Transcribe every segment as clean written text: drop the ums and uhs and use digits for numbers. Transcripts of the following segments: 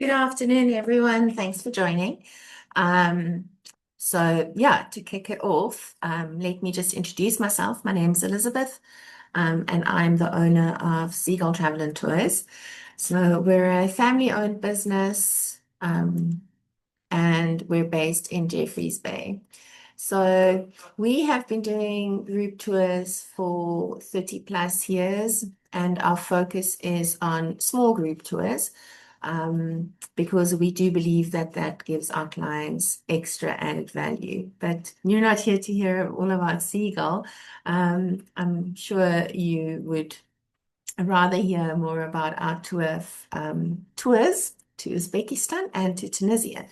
Good afternoon, everyone. Thanks for joining. Um, to kick it off, let me just introduce myself. My name's Elizabeth, and I'm the owner of Seagull Travel and Tours. So we're a family-owned business, and we're based in Jeffreys Bay. So we have been doing group tours for 30 plus years, and our focus is on small group tours because we do believe that that gives our clients extra added value. But you're not here to hear all about Seagull. I'm sure you would rather hear more about our tours to Uzbekistan and to Tunisia.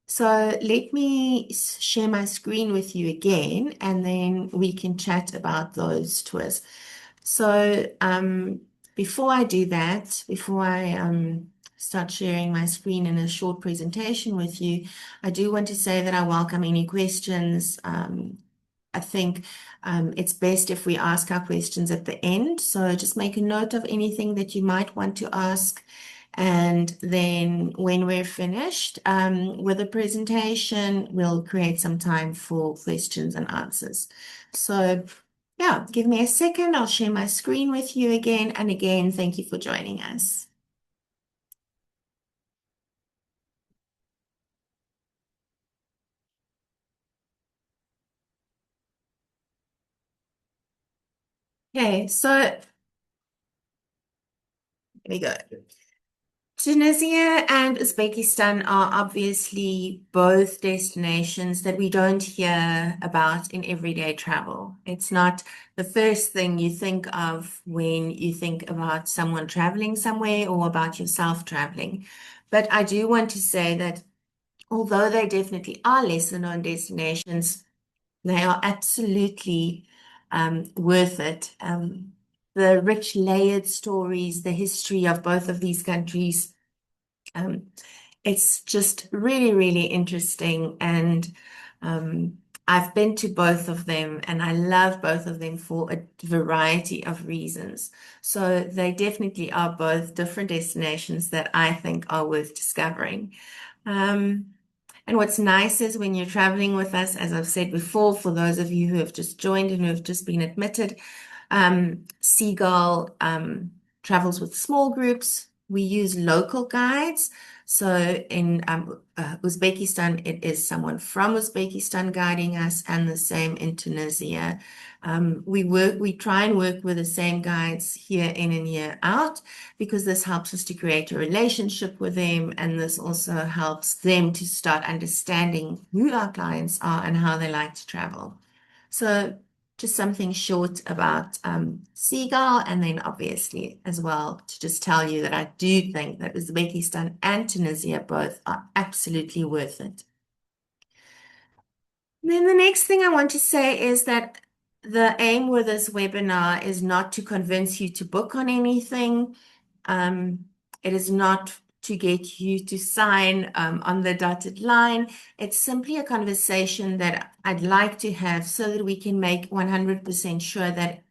So let me share my screen with you again, and then we can chat about those tours. So before I do that, before I start sharing my screen in a short presentation with you, I do want to say that I welcome any questions. I think it's best if we ask our questions at the end. So just make a note of anything that you might want to ask. And then when we're finished with the presentation, we'll create some time for questions and answers. So yeah, give me a second. I'll share my screen with you again. And again, thank you for joining us. Okay, so here we go. Tunisia and Uzbekistan are obviously both destinations that we don't hear about in everyday travel. It's not the first thing you think of when you think about someone traveling somewhere or about yourself traveling. But I do want to say that although they definitely are lesser known destinations, they are absolutely worth it. The rich layered stories, the history of both of these countries um, it's just really, really interesting. And I've been to both of them and I love both of them for a variety of reasons. So they definitely are both different destinations that I think are worth discovering. Um, and what's nice is when you're traveling with us, as I've said before, for those of you who have just joined and who have just been admitted, Seagull travels with small groups. We use local guides. So in Uzbekistan, it is someone from Uzbekistan guiding us, and the same in Tunisia. We try and work with the same guides year in and year out because this helps us to create a relationship with them, and this also helps them to start understanding who our clients are and how they like to travel. So just something short about Seagull, and then obviously as well to just tell you that I do think that Uzbekistan and Tunisia both are absolutely worth it. Then the next thing I want to say is that the aim with this webinar is not to convince you to book on anything. Um, it is not to get you to sign on the dotted line. It's simply a conversation that I'd like to have so that we can make 100% sure that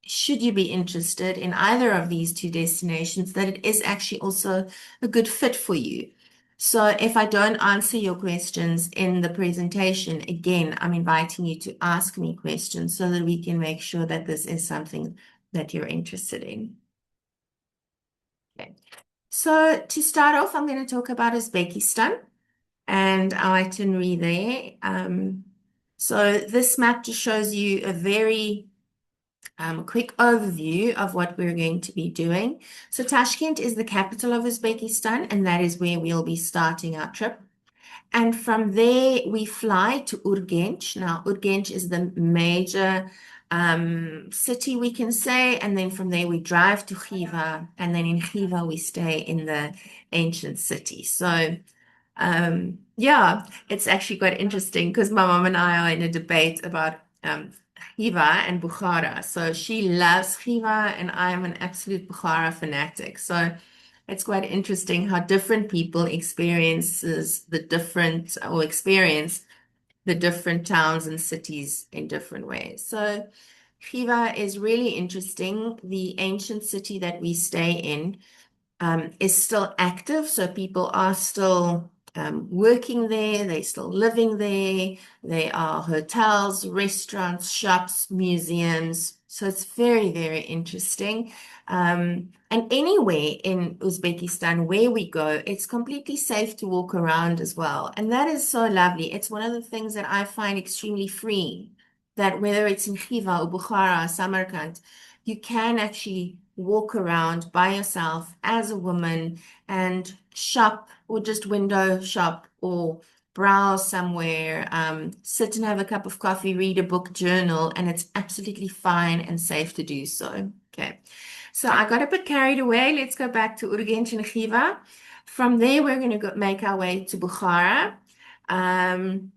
should you be interested in either of these two destinations, that it is actually also a good fit for you. So if I don't answer your questions in the presentation, again, I'm inviting you to ask me questions so that we can make sure that this is something that you're interested in. Okay. So to start off, I'm going to talk about Uzbekistan and our itinerary there. So this map just shows you a very quick overview of what we're going to be doing. So Tashkent is the capital of Uzbekistan, and that is where we'll be starting our trip. And from there, we fly to Urgench. Now, Urgench is the major city, we can say. And then from there, we drive to Khiva. And then in Khiva, we stay in the ancient city. So, yeah, it's actually quite interesting because my mom and I are in a debate about Khiva and Bukhara. So she loves Khiva, and I'm an absolute Bukhara fanatic. So, it's quite interesting how different people experience the different towns and cities in different ways. So Khiva is really interesting. The ancient city that we stay in is still active. So people are still working there, they're still living there. There are hotels, restaurants, shops, museums. So it's very, very interesting. And anywhere in Uzbekistan where we go, it's completely safe to walk around as well. And that is so lovely. It's one of the things that I find extremely freeing, that whether it's in Khiva or Bukhara, Samarkand, you can actually walk around by yourself as a woman and shop or just window shop or browse somewhere, sit and have a cup of coffee, read a book, journal, and it's absolutely fine and safe to do so. Okay. So I got a bit carried away. Let's go back to Urgench and Khiva. From there, we're going to go make our way to Bukhara. Um,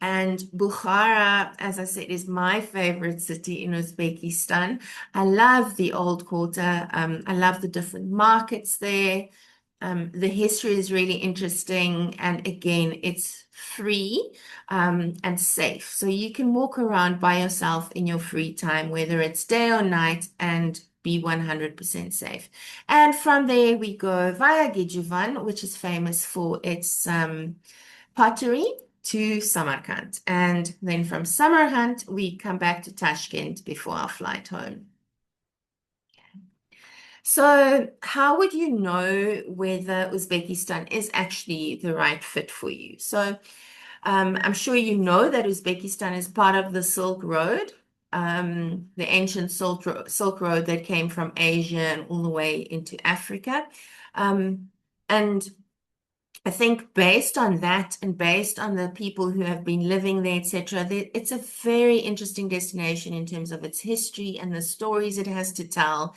and Bukhara, as I said, is my favorite city in Uzbekistan. I love the old quarter. I love the different markets there. The history is really interesting. And again, it's free and safe. So you can walk around by yourself in your free time, whether it's day or night, and be 100% safe. And from there, we go via Gijuvan, which is famous for its pottery, to Samarkand. And then from Samarkand, we come back to Tashkent before our flight home. So, how would you know whether Uzbekistan is actually the right fit for you? So, I'm sure you know that Uzbekistan is part of the Silk Road, the ancient Silk Road that came from Asia and all the way into Africa. And I think based on that and based on the people who have been living there, etc., it's a very interesting destination in terms of its history and the stories it has to tell.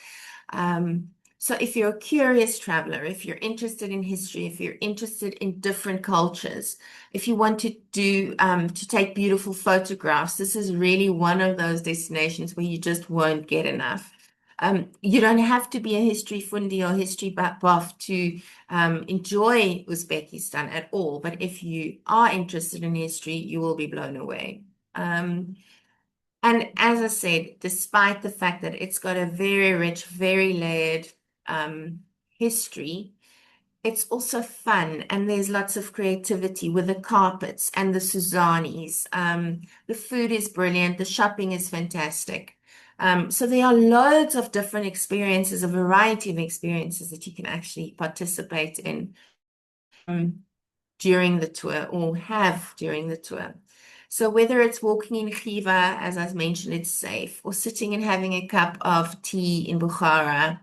Um, so if you're a curious traveler, if you're interested in history, if you're interested in different cultures, if you want to do to take beautiful photographs, this is really one of those destinations where you just won't get enough. You don't have to be a history fundi or history buff to enjoy Uzbekistan at all, but if you are interested in history, you will be blown away. And as I said, despite the fact that it's got a very rich, very layered history, it's also fun and there's lots of creativity with the carpets and the Suzanis. The food is brilliant, the shopping is fantastic. So there are loads of different experiences, a variety of experiences that you can actually participate in during the tour or have during the tour. So whether it's walking in Khiva, as I mentioned, it's safe, or sitting and having a cup of tea in Bukhara.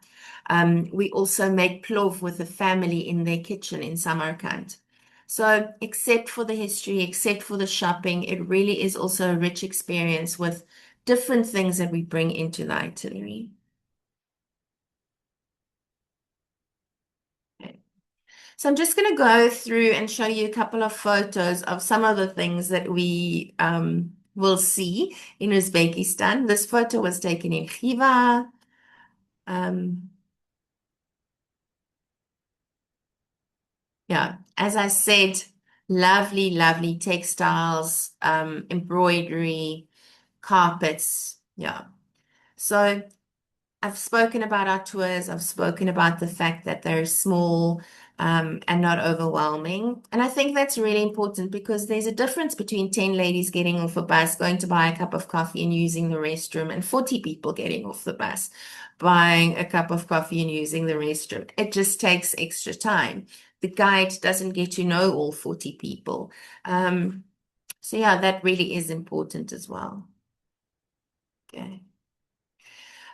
We also make plov with the family in their kitchen in Samarkand. So except for the history, except for the shopping, it really is also a rich experience with different things that we bring into the itinerary. Okay. So I'm just going to go through and show you a couple of photos of some of the things that we will see in Uzbekistan. This photo was taken in Khiva. Um, yeah, as I said, lovely, lovely textiles, embroidery, carpets. Yeah. So I've spoken about our tours. I've spoken about the fact that they're small and not overwhelming. And I think that's really important because there's a difference between 10 ladies getting off a bus, going to buy a cup of coffee and using the restroom, and 40 people getting off the bus, buying a cup of coffee and using the restroom. It just takes extra time. The guide doesn't get to know all 40 people. So yeah, that really is important as well. Okay.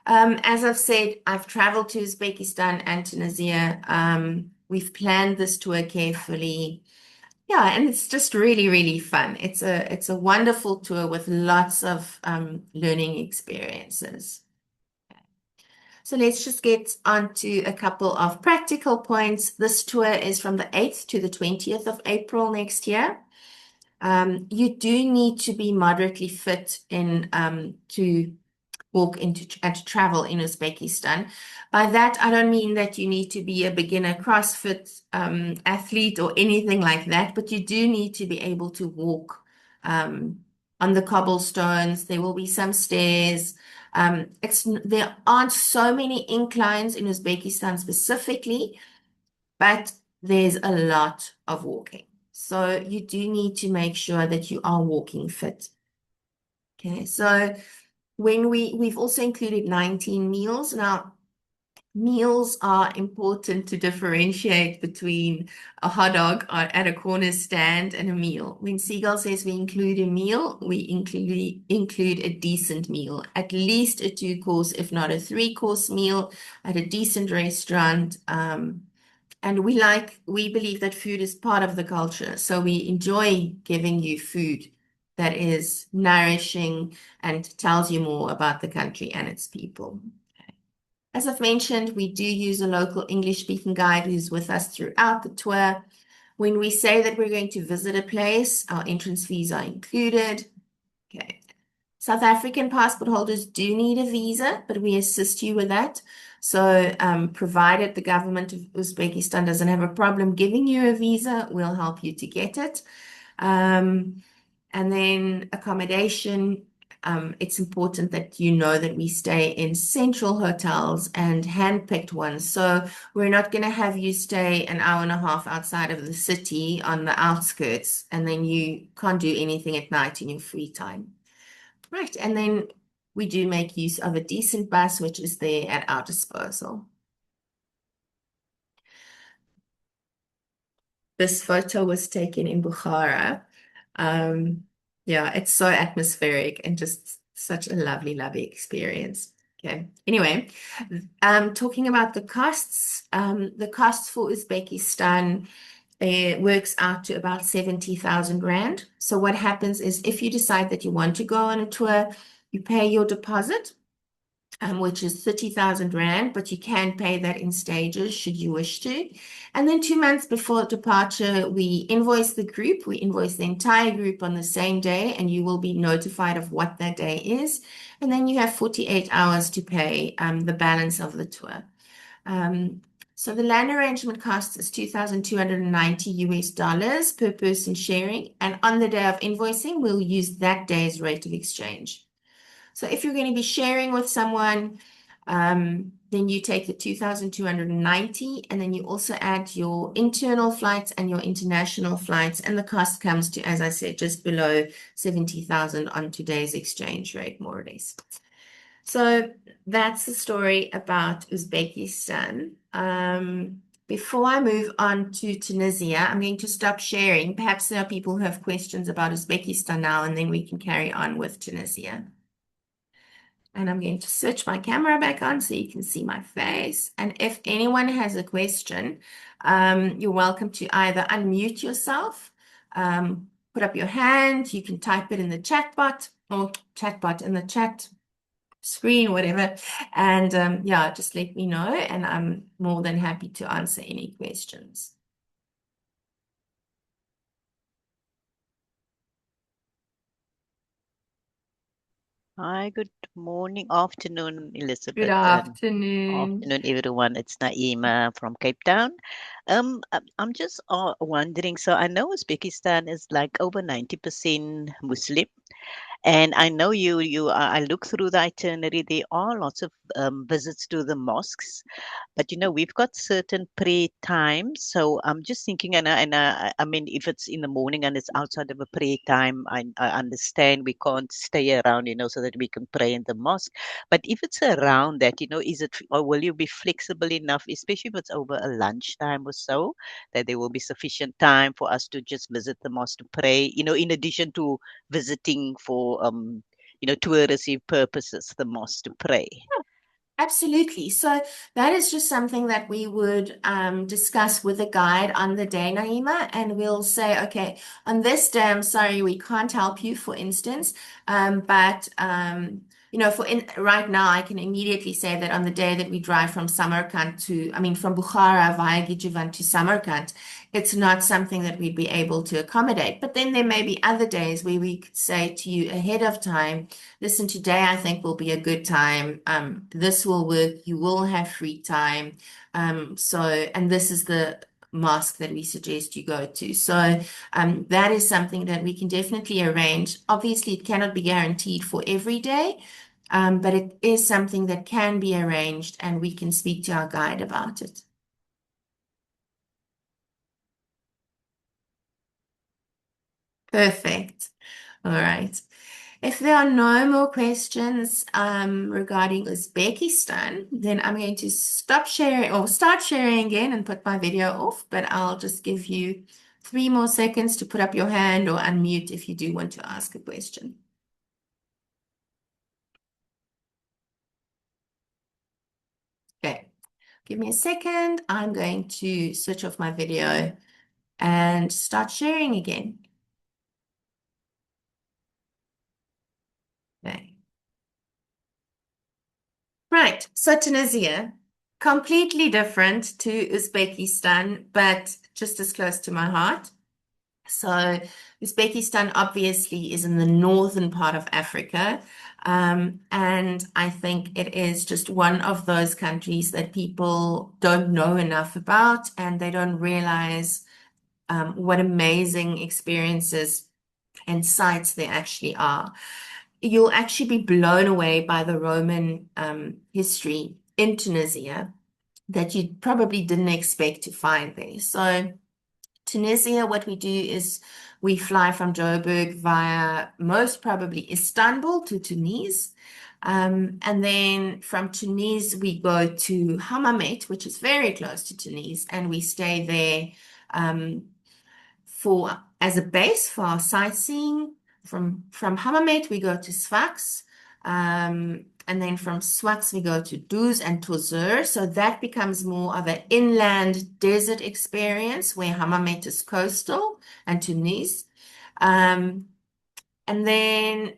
As I've said, I've traveled to Uzbekistan and Tunisia. We've planned this tour carefully. Yeah, and it's just really, really fun. It's a wonderful tour with lots of learning experiences. So let's just get on to a couple of practical points. This tour is from the 8th to the 20th of April next year. You do need to be moderately fit in to walk into and to travel in Uzbekistan. By that, I don't mean that you need to be a beginner CrossFit athlete or anything like that, but you do need to be able to walk on the cobblestones. There will be some stairs. There aren't so many inclines in Uzbekistan specifically, but there's a lot of walking. So you do need to make sure that you are walking fit. Okay, so we've also included 19 meals. Now, meals are important to differentiate between a hot dog at a corner stand and a meal. When Seagull says we include a meal, we include a decent meal, at least a two-course, if not a three-course meal at a decent restaurant. And we believe that food is part of the culture. So we enjoy giving you food that is nourishing and tells you more about the country and its people. As I've mentioned, we do use a local English-speaking guide who's with us throughout the tour. When we say that we're going to visit a place, our entrance fees are included. Okay. South African passport holders do need a visa, but we assist you with that. So, provided the government of Uzbekistan doesn't have a problem giving you a visa, we'll help you to get it. And then accommodation, it's important that you know that we stay in central hotels and hand-picked ones. So we're not going to have you stay an hour and a half outside of the city on the outskirts, and then you can't do anything at night in your free time. Right, and then we do make use of a decent bus, which is there at our disposal. This photo was taken in Bukhara. Yeah, it's so atmospheric and just such a lovely, lovely experience. Okay. Anyway, talking about the costs for Uzbekistan works out to about 70,000 Rand. So what happens is if you decide that you want to go on a tour, you pay your deposit, which is 30,000 Rand, but you can pay that in stages should you wish to. And then 2 months before departure, we invoice the group. We invoice the entire group on the same day, and you will be notified of what that day is. And then you have 48 hours to pay the balance of the tour. So the land arrangement cost is 2,290 US dollars per person sharing. And on the day of invoicing, we'll use that day's rate of exchange. So if you're going to be sharing with someone, then you take the 2,290 and then you also add your internal flights and your international flights, and the cost comes to, as I said, just below 70,000 on today's exchange rate, more or less. So that's the story about Uzbekistan. Before I move on to Tunisia, I'm going to stop sharing. Perhaps there are people who have questions about Uzbekistan now, and then we can carry on with Tunisia. And I'm going to switch my camera back on so you can see my face. And if anyone has a question, you're welcome to either unmute yourself, put up your hand, you can type it in the chat bot or in the chat screen, whatever. And yeah, just let me know and I'm more than happy to answer any questions. Hi, good morning, afternoon, Good Elizabeth, and afternoon. afternoon, everyone. It's Naima from Cape Town. I'm just wondering, so I know Uzbekistan is like over 90% Muslim, and I know I look through the itinerary, there are lots of visits to the mosques. But we've got certain prayer times. So I'm just thinking, I mean, if it's in the morning and it's outside of a prayer time, I understand we can't stay around, so that we can pray in the mosque. But if it's around that, is it, or will you be flexible enough, especially if it's over a lunchtime or so, that there will be sufficient time for us to just visit the mosque to pray, in addition to visiting for, touristy purposes, the mosque to pray? Absolutely. So that is just something that we would discuss with a guide on the day, Naima, and we'll say, okay, on this day, I'm sorry, we can't help you, for instance. But right now, I can immediately say that on the day that we drive from from Bukhara via Gijivan to Samarkand, it's not something that we'd be able to accommodate. But then there may be other days where we could say to you ahead of time, listen, today I think will be a good time. This will work. You will have free time. And this is the mosque that we suggest you go to. So that is something that we can definitely arrange. Obviously, it cannot be guaranteed for every day, but it is something that can be arranged, and we can speak to our guide about it. Perfect. All right. If there are no more questions regarding Uzbekistan, then I'm going to stop sharing or start sharing again and put my video off, but I'll just give you 3 more seconds to put up your hand or unmute if you do want to ask a question. Okay, give me a second. I'm going to switch off my video and start sharing again. Okay. Right, so Tunisia, completely different to Uzbekistan, but just as close to my heart. So Uzbekistan obviously is in the northern part of Africa. And I think it is just one of those countries that people don't know enough about, and they don't realize what amazing experiences and sites there actually are. You'll actually be blown away by the Roman history in Tunisia that you probably didn't expect to find there. So Tunisia, what we do is we fly from Joburg via most probably Istanbul to Tunis. And then from Tunis, we go to Hammamet, which is very close to Tunis, and we stay there for as a base for our sightseeing. From Hammamet, we go to Sfax. And then from Sfax, we go to Duz and Tozeur. So that becomes more of an inland desert experience where Hammamet is coastal and Tunis. And then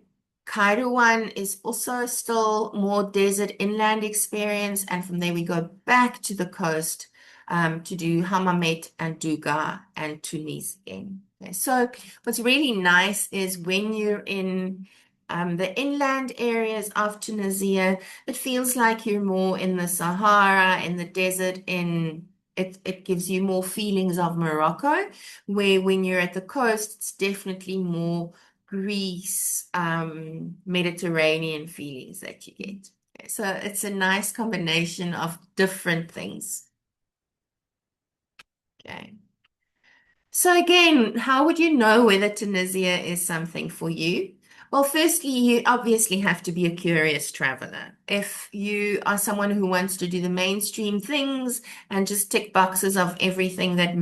Kairouan is also still more desert inland experience. And from there, we go back to the coast to do Hammamet and Duga and Tunis again. Okay, so what's really nice is when you're in the inland areas of Tunisia, it feels like you're more in the Sahara, in the desert, it gives you more feelings of Morocco, where when you're at the coast, it's definitely more Greece, Mediterranean feelings that you get. Okay, so it's a nice combination of different things. Okay. So again, how would you know whether Tunisia is something for you? Well, firstly, you obviously have to be a curious traveler. If you are someone who wants to do the mainstream things and just tick boxes of everything that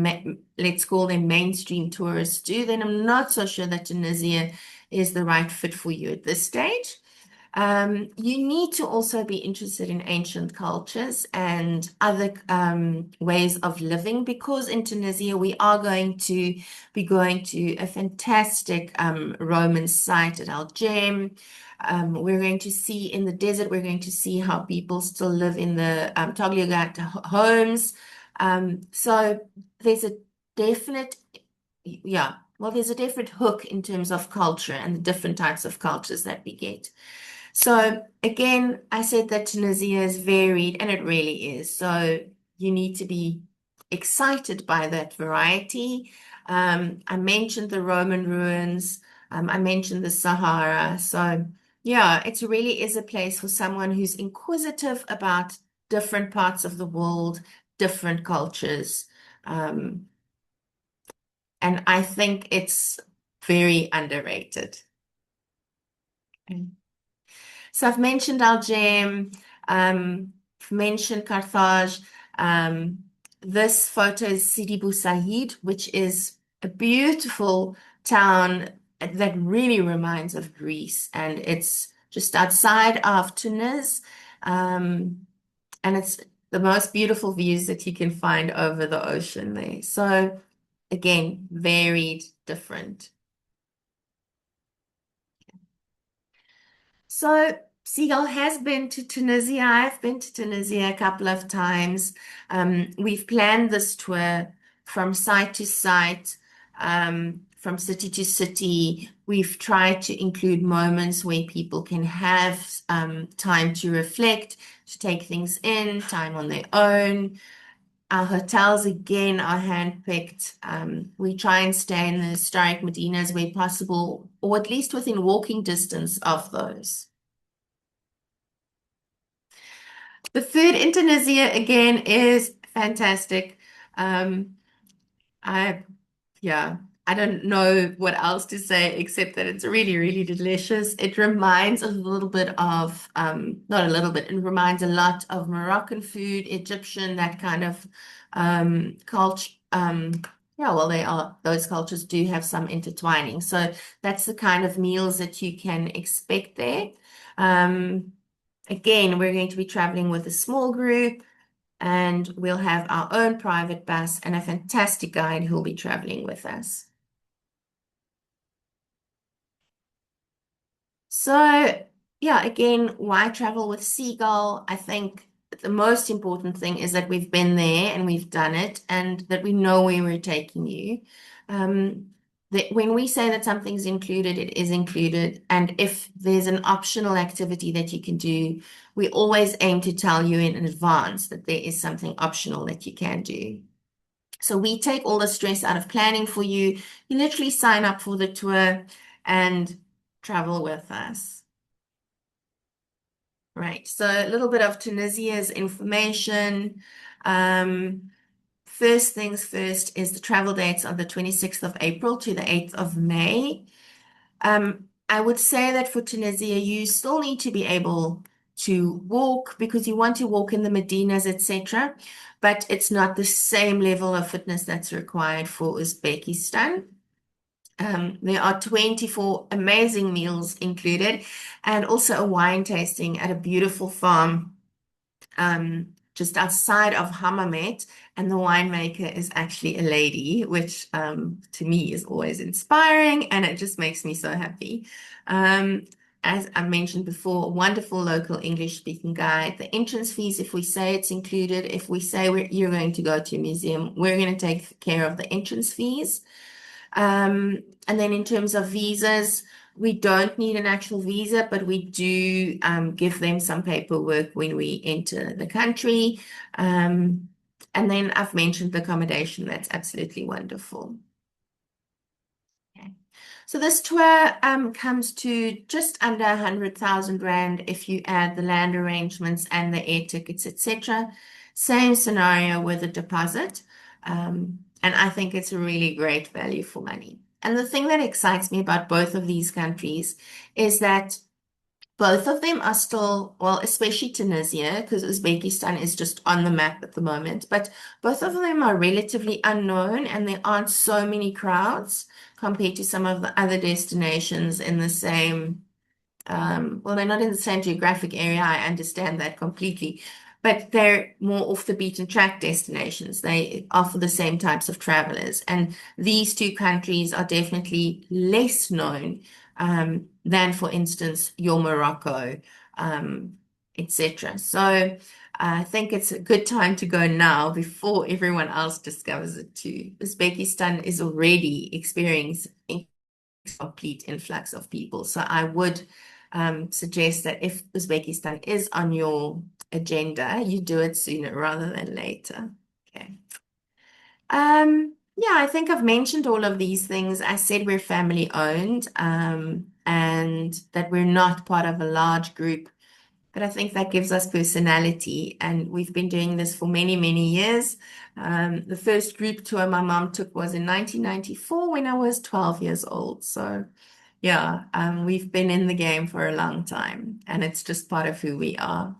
let's call them mainstream tourists do, then I'm not so sure that Tunisia is the right fit for you at this stage. You need to also be interested in ancient cultures and other ways of living, because in Tunisia we are going to be going to a fantastic Roman site at Al Jem. We're going to see in the desert, we're going to see how people still live in the Togliogata homes. So there's a definite, yeah, well, there's a different hook in terms of culture and the different types of cultures that we get. So again, I said that Tunisia is varied, and it really is. So you need to be excited by that variety. I mentioned the Roman ruins. I mentioned the Sahara. So yeah, it really is a place for someone who's inquisitive about different parts of the world, different cultures. Um, and I think it's very underrated. Okay. So I've mentioned Algem, I've mentioned Carthage. Um, this photo is Sidi Bou Said, which is a beautiful town that really reminds of Greece, and it's just outside of Tunis. And it's the most beautiful views that you can find over the ocean there. So again, varied, different. So Seagull has been to Tunisia. I've been to Tunisia a couple of times. We've planned this tour from site to site, from city to city. We've tried to include moments where people can have time to reflect, to take things in, time on their own. Our hotels again are handpicked. We try and stay in the historic Medinas where possible, or at least within walking distance of those. The food in Tunisia again is fantastic. Um, I Yeah, I don't know what else to say except that it's really, really delicious. It reminds a little bit of, not a little bit, it reminds a lot of Moroccan food, Egyptian, that kind of culture. Yeah, well, those cultures do have some intertwining. So that's the kind of meals that you can expect there. Um, Again, we're going to be traveling with a small group and we'll have our own private bus and a fantastic guide who'll be traveling with us. So, yeah, again, why travel with Seagull? I think the most important thing is that we've been there and we've done it and that we know where we're taking you. Um, that when we say that something's included, it is included. And if there's an optional activity that you can do, we always aim to tell you in advance that there is something optional that you can do. So we take all the stress out of planning for you. You literally sign up for the tour and travel with us. Right. So a little bit of Tunisia's information. Um, First things first is the travel dates of the 26th of April to the 8th of May. I would say that for Tunisia, you still need to be able to walk because you want to walk in the Medinas, etc. But it's not the same level of fitness that's required for Uzbekistan. There are 24 amazing meals included and also a wine tasting at a beautiful farm just outside of Hammamet, and the winemaker is actually a lady, which to me is always inspiring, and it just makes me so happy. Um, as I mentioned before, a wonderful local English speaking guide. The entrance fees, if we say it's included, if we say you're going to go to a museum, we're going to take care of the entrance fees. And then in terms of visas, we don't need an actual visa, but we do give them some paperwork when we enter the country. And then I've mentioned the accommodation. That's absolutely wonderful. Okay. So this tour comes to just under 100,000 Rand if you add the land arrangements and the air tickets, etc. Same scenario with a deposit. And I think it's a really great value for money. And the thing that excites me about both of these countries is that both of them are still, well, especially Tunisia, because Uzbekistan is just on the map at the moment, but both of them are relatively unknown and there aren't so many crowds compared to some of the other destinations in the same well, they're not in the same geographic area. I understand that completely, but they're more off the beaten track destinations. They offer the same types of travelers, and these two countries are definitely less known than, for instance, your Morocco, etc. So I think it's a good time to go now before everyone else discovers it too. Uzbekistan is already experiencing complete influx of people. So I would suggest that if Uzbekistan is on your agenda, you do it sooner rather than later. Okay. Yeah, I think I've mentioned all of these things. I said we're family owned, and that we're not part of a large group, but I think that gives us personality, and we've been doing this for many, many years. The first group tour my mom took was in 1994 when I was 12 years old. So, yeah, we've been in the game for a long time, and it's just part of who we are.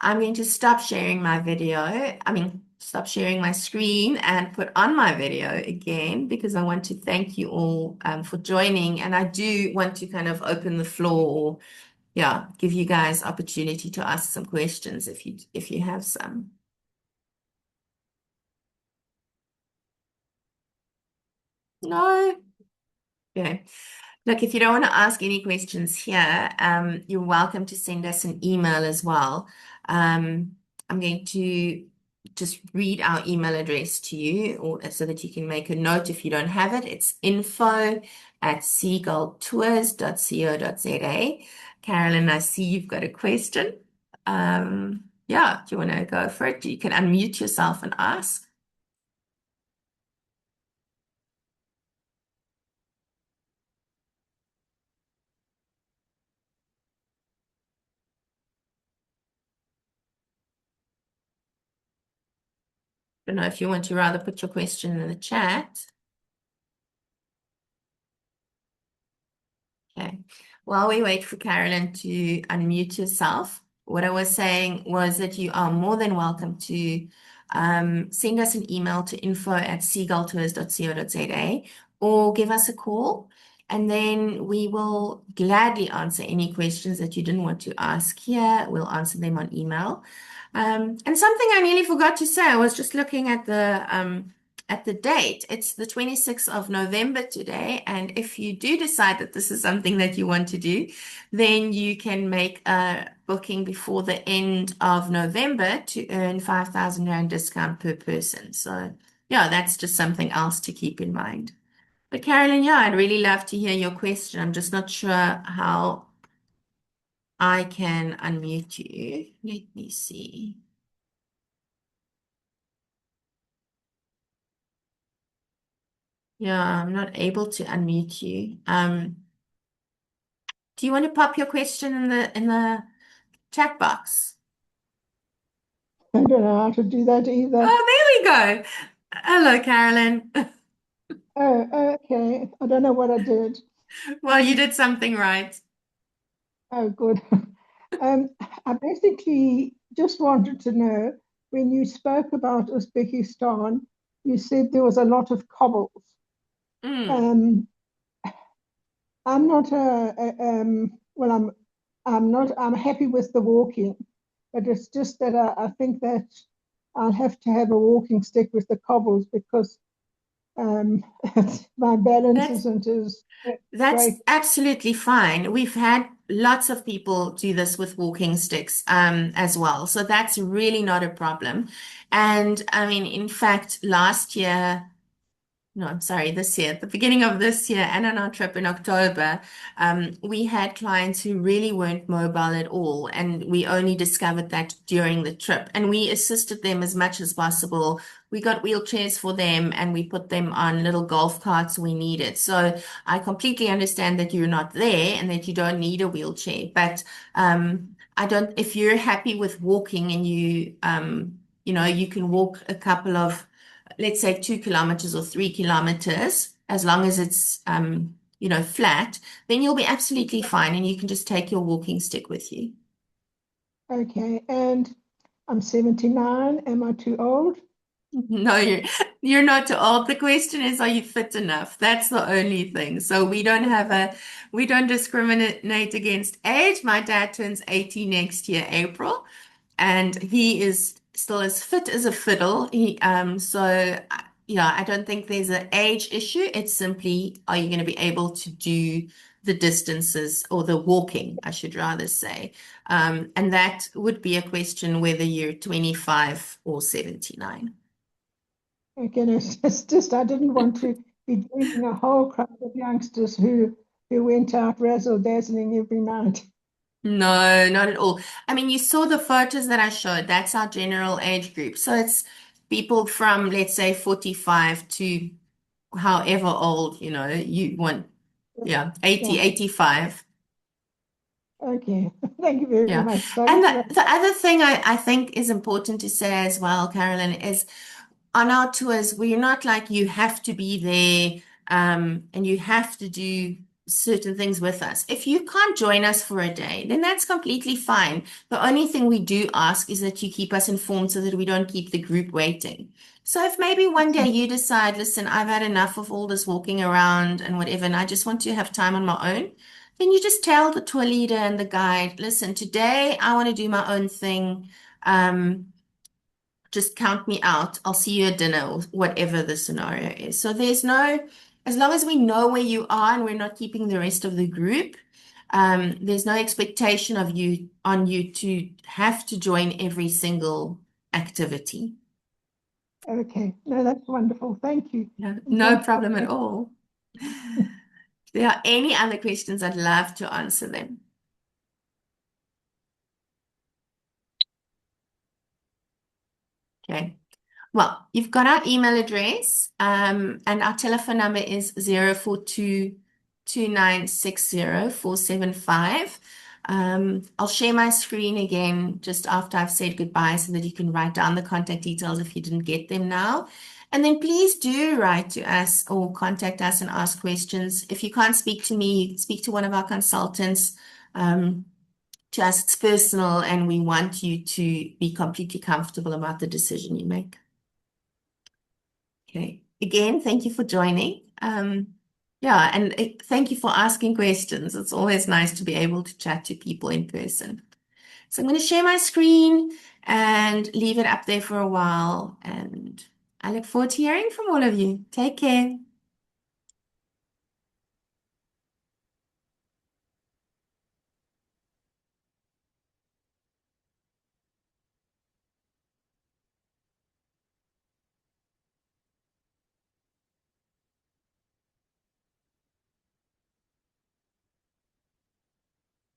I'm going to stop sharing my video. Stop sharing my screen and put on my video again because I want to thank you all for joining. And I do want to kind of open the floor, yeah, give you guys opportunity to ask some questions if you have some. No? Okay. Look, if you don't want to ask any questions here, you're welcome to send us an email as well. I'm going to just read our email address to you or so that you can make a note if you don't have it. It's info@seagulltours.co.za. Carolyn, I see you've got a question. Yeah, do you want to go for it? You can unmute yourself and ask. Don't know if you want to rather put your question in the chat. Okay. While we wait for Carolyn to unmute yourself, what I was saying was that you are more than welcome to send us an email to info@seagulltours.co.za or give us a call, and then we will gladly answer any questions that you didn't want to ask here. We'll answer them on email. And something I nearly forgot to say, I was just looking at the date. It's the 26th of November today. And if you do decide that this is something that you want to do, then you can make a booking before the end of November to earn 5,000 Rand discount per person. So, yeah, that's just something else to keep in mind. But Carolyn, yeah, I'd really love to hear your question. I'm just not sure how I can unmute you. Let me see. Yeah, I'm not able to unmute you. Do you want to pop your question in the chat box? I don't know how to do that either. Oh, there we go. Hello, Carolyn. Oh, okay. I don't know what I did. Well, you did something right. Oh, good. Um, I basically just wanted to know when you spoke about Uzbekistan, you said there was a lot of cobbles. Mm. Um, I'm not well, I'm not, I'm happy with the walking, but it's just that I think that I'll have to have a walking stick with the cobbles because um, my balance That's isn't as that's great. absolutely fine. We've had lots of people do this with walking sticks as well. So that's really not a problem. And I mean, in fact, last year, no, I'm sorry, this year, at the beginning of this year and on our trip in October, we had clients who really weren't mobile at all. And we only discovered that during the trip. And we assisted them as much as possible. We got wheelchairs for them and we put them on little golf carts we needed. So I completely understand that you're not there and that you don't need a wheelchair. But I don't, if you're happy with walking and you can walk a couple of let's say 2 kilometers or 3 kilometers, as long as it's flat, then you'll be absolutely fine and you can just take your walking stick with you. Okay, and I'm 79. Am I too old? No, you're not too old. The question is, are you fit enough? That's the only thing. So we don't discriminate against age. My dad turns 80 next year, April, and he is still as fit as a fiddle. Yeah, I don't think there's an age issue. It's simply, are you going to be able to do the distances or the walking, I should rather say. And that would be a question whether you're 25 or 79. Again, it's just I didn't want to be joining a whole crowd of youngsters who went out razzle dazzling every night. No, not at all. I mean, you saw the photos that I showed. That's our general age group. So it's people from, let's say, 45 to however old, you want. Yeah, 80, Yeah. 85. Okay. Thank you very Yeah. much. Sorry And for the that. other thing I think is important to say as well, Carolyn, is on our tours, we're not like you have to be there and you have to do certain things with us. If you can't join us for a day, then that's completely fine. The only thing we do ask is that you keep us informed so that we don't keep the group waiting. So if maybe one day you decide, listen, I've had enough of all this walking around and whatever, and I just want to have time on my own, then you just tell the tour leader and the guide, listen, today I want to do my own thing. Just count me out. I'll see you at dinner or whatever the scenario is. So as long as we know where you are and we're not keeping the rest of the group, there's no expectation on you to have to join every single activity. Okay. No, that's wonderful. Thank you. No, And no thank you problem at for all. If there are any other questions, I'd love to answer them. Okay. Well, you've got our email address, and our telephone number is 042-2960-475. I'll share my screen again just after I've said goodbye so that you can write down the contact details if you didn't get them now. And then please do write to us or contact us and ask questions. If you can't speak to me, speak to one of our consultants. To us, it's personal, and we want you to be completely comfortable about the decision you make. Okay. Again, thank you for joining. Yeah, and thank you for asking questions. It's always nice to be able to chat to people in person. So I'm going to share my screen and leave it up there for a while, and I look forward to hearing from all of you. Take care.